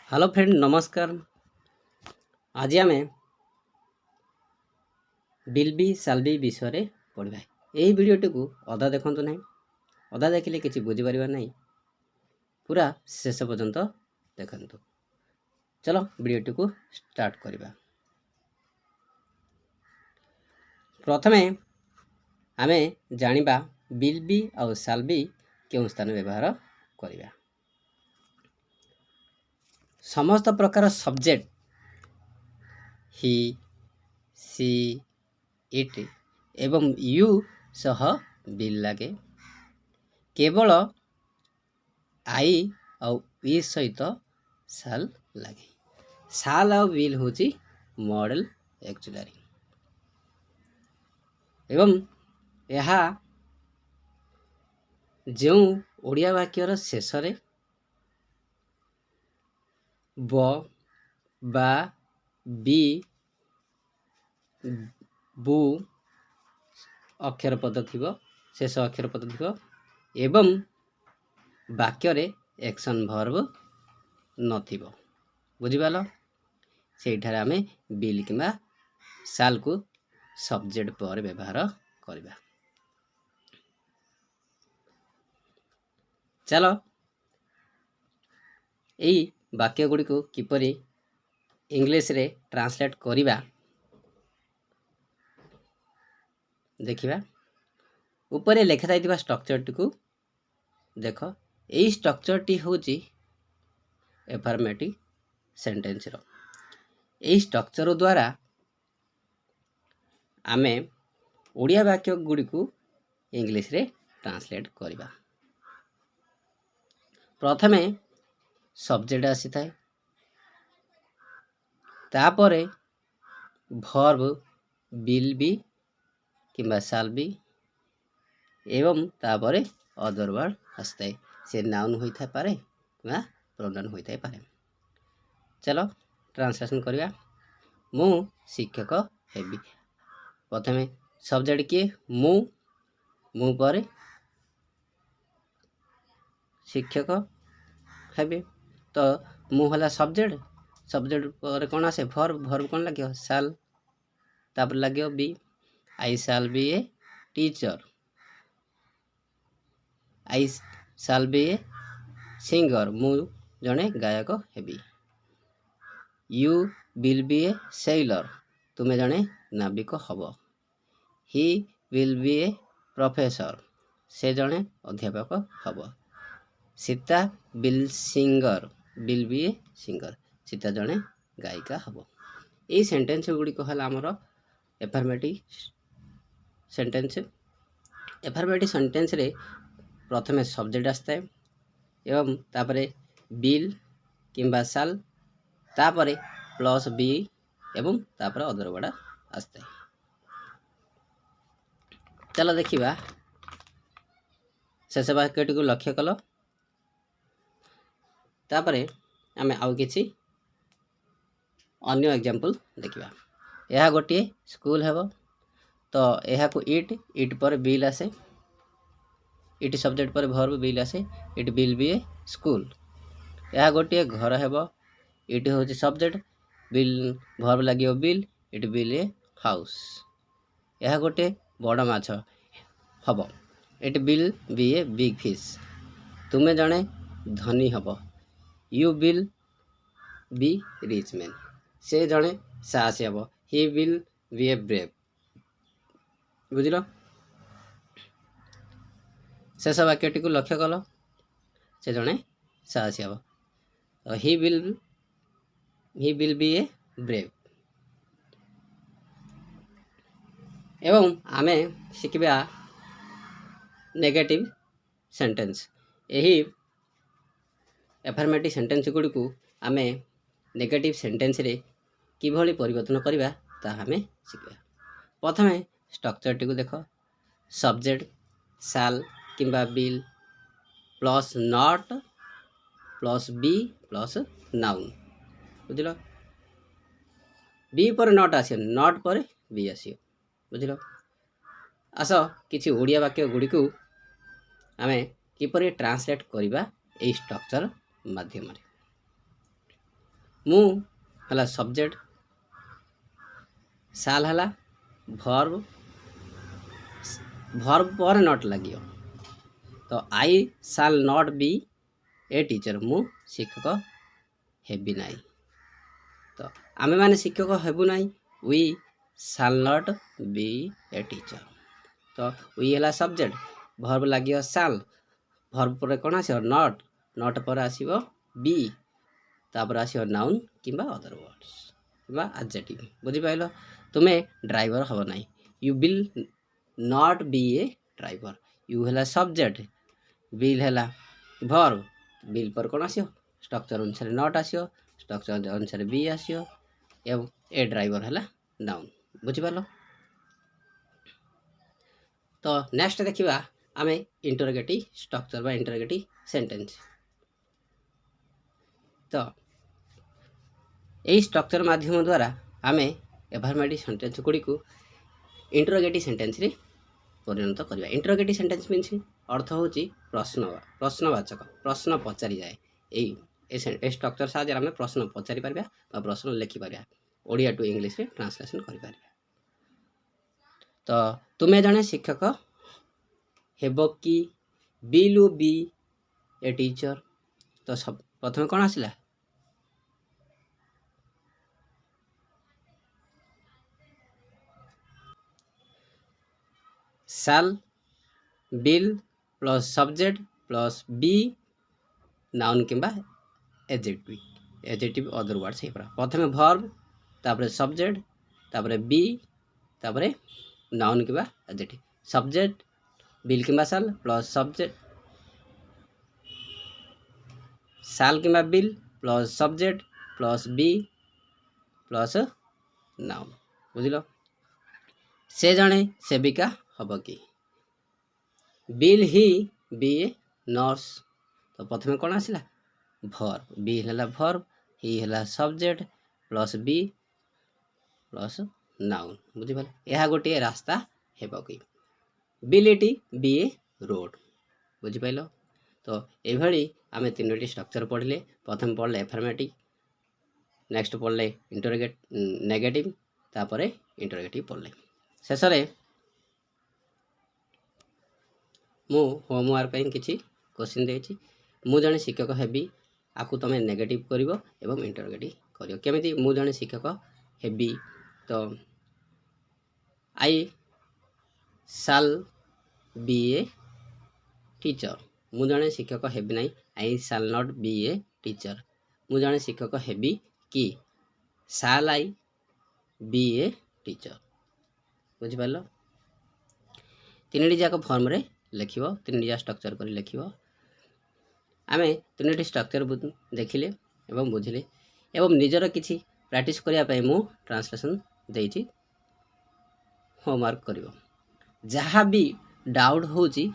Hello friend नमस्कार। आज आम बिल्बी साल्बी विषय पढ़ा। यही वीडियोटी को अधा देखु ना, अधा देखिले किसी बुझीपर ना, पूरा शेष पर्यंत देखु। चलो वीडियोटी को स्टार्ट करवा। प्रथमे आमे जानिबा बिल्बी और साल्बी क्यों स्थान व्यवहार करवा। समस्त प्रकार सब्जेक्ट ही सी इट एवं यू सह बिल लगे। केवल आई और ई सहित साल लगे। साल और बिल हूँ मॉडल एक्चुअली एवं यह जो ओडिया वाक्यर शेष ब बा बी बु अक्षर पद थिबो, शेष अक्षर पद थिबो एवं वाक्य एक्शन भर्ब नथिबो। बुझिपाल सेठारे आमे बिल किंबा साल को सब्जेक्ट पर व्यवहार करबा। चलो यही वाक्य गुड़ी को किपरि इंग्लिश रे ट्रांसलेट करिबा देखिबा। ऊपर लिखा जाइतिबा स्ट्रक्चर टी को देख। यही स्ट्रक्चर टी होची एफर्मेटिव सेंटेंस रो। यही स्ट्रक्चर द्वारा आमे ओडिया वाक्य गुड़ी को इंग्लिश रे ट्रांसलेट करिबा। प्रथमे सब्जेक्ट आसी थाए, तापरे भर्ब विल बी किंबा शाल बी एवं तापरे अदर वर्ड आसता है। से नाउन होता पारे किंबा प्रोनाउन होता पारे। चलो ट्रांसलेशन करिया। मु शिक्षक हेबी। प्रथमे सब्जेक्ट किए मु पर शिक्षक हेबी। तो मु हला सब्जेक्ट, सब्जेक्ट पर कौन आसे भर्ब, भर्ब कौन लगे साल, तापर लगे बी I shall be a teacher, I shall be a singer, मु जने गायक हेबी। You will be a sailor, तुमे जने नाविक हब। He will be a professor, से जने अध्यापक हब। Sita will singer, will be a singer, Sita जने गायिका हब। यही सेंटेंस गुड़िक है आमर एफर्मेटिव सेंटेंस। एफर्मेटिव सेंटेंस रे प्रथमे सब्जेक्ट आसता है एवं तापरे बिल किंबा साल, तापरे प्लस बी एवं तापरे अदर वर्ड आसता है। चलो देखिबा शेष वाक्यटी को लक्ष्य कल। तापरे आमे आउ किछि अन्य एग्जांपल देखिबा। यह गोटे स्कूल हेबो, तो यह को इट पर बिल आसे, इट सब्जेक्ट पर भर्ब बिल आसे, it will be a school. यह गोटे घर हेबो, इट होची सब्जेक्ट, बिल भर्ब लागियो will, it will a house. यह गोटे बड़ माछ हबो, it will be a big fish. तुमे जने धनी हबो, you will be rich man. से जने साहसी हबो, he will be a brave. बुझिलो शेष वाक्यटी को लक्ष्य कल। से जने साहसी हबो, he will be a brave. एवं आमे शिखिबा नेगेटिव सेंटेंस। यही एफर्मेटिव सेंटेंस गुड़ी को आमे नेगेटिव सेंटेंस रे किभली परिवर्तन करबा ता हमें शिखिबा। प्रथमे स्ट्रक्चर टी को देखो। सब्जेक्ट शाल किंबा will plus not plus be plus noun. बुझिलो बी पर नॉट आसियो, नॉट पर बी आसियो। बुझिलो आस किछि ओडिया वाक्य गुड़ी को आमे किपरि ट्रांसलेट करबा एई स्ट्रक्चर माध्यम रे। मु हला सब्जेक्ट साल हला भर्ब भर्ब पर नॉट लगियो तो आई साल नॉट बी ए टीचर मु शिक्षक हेबी नाई तो आमे माने शिक्षक हेबु नाई वी साल नॉट बी ए टीचर तो वी हला सब्जेक्ट भर्ब लगियो साल भर्ब पर कोन आसीयो नॉट नॉट पर आसीयो बी तापर आसीयो नाउन किंबा अदर वर्ड्स किंबा एडजेक्टिव बुझी पाइलो तुमे ड्राइवर हबो नाई you will not be A driver you हला सब्जेक्ट विल हला भर्ब विल पर कोन आसीयो स्ट्रक्चर अनुसार नॉट आसीयो स्ट्रक्चर अनुसार बी आसीयो एवं ए ड्राइवर हला नाउन बुझी पालो तो नेक्स्ट देखिबा आमे इंटरोगेटिव स्ट्रक्चर बा इंटरोगेटिव सेंटेंस तो यही स्ट्रक्चर माध्यम द्वारा आमे एफर्मेटिव सेंटेंस गुडी को इंटरोगेटिव सेंटेंस रे परिणत करबा इंटरोगेटिव सेंटेंस मीन्स अर्थ होची प्रश्नवाचक प्रश्न पचारि जाए ए स्ट्रक्चर साहाय्य आमे प्रश्न पचारि परबा बा प्रश्न लिखि परबा ओडिया टू इंग्लिश रे ट्रांसलेशन करि परबा तो तुमे जने शिक्षक हेबो कि will you be a teacher तो सब प्रथम कोन आसिला shall will plus subject plus be noun किंबा एडजेक्टिव अदर वर्ड्स हे परा प्रथम वर्ब तापर सब्जेक्ट तापर बी तापर नाउन किंबा एडजेक्टिव सब्जेक्ट विल किंबा साल प्लस सब्जेक्ट साल किंबा will plus subject plus be plus noun बुझिलो से जणे सेविका हबो कि will he be a nurse तो प्रथम कोन आसिला भर्ब बी हला भर्ब ही हला subject plus be plus noun बुझि पाल एहा गोटे रास्ता हेबो कि will it be a road बुझि पाइलो तो एभली आमे तीनोटी स्ट्रक्चर पढ़ले प्रथम पढ़ले एफर्मेटिव नेक्स्ट पढ़ले इंटरोगेट नेगेटिव तापरे इंटरोगेटिव पढ़ले शेष रे मु होमवर्क पे किछि क्वेश्चन देछि मु जने शिक्षक हेबी आकु तमे नेगेटिव करिवो एवं इंटरोगेटिव करिवो केमिति मु जने शिक्षक हेबी तो आई साल बी ए टीचर मु जने शिक्षक हेबी नाही आई साल नॉट बी ए टीचर मु जने शिक्षक हेबी कि साल आई बी ए टीचर बुझि पालो तीनटी जाक फॉर्म रे लिखिबो तीनटी जा स्ट्रक्चर करी लिखिबो आमे तीनटी स्ट्रक्चर देखिले एवं बुझिले एवं निजर किछि प्रैक्टिस करिया पय मु ट्रांसलेशन देइछि होमवर्क करिवो जहा भी डाउट होची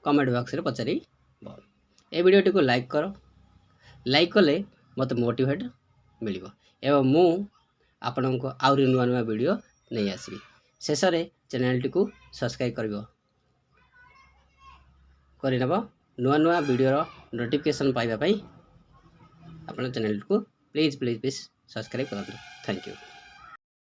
कमेंट बॉक्स रे पचारि ए वीडियो टी को लाइक करो लाइक कले मत मोटिवेट मिलिबो एवं मु आपन को आउरी नुआ नुआ वीडियो नहीं आसबी शेष रे चैनल टी को सब्सक्राइब करिवो करिनबो नुआ नुआ वीडियो रो नोटिफिकेशन पाइबा पई आपन चैनल को प्लीज सब्सक्राइब करंतु थैंक यू।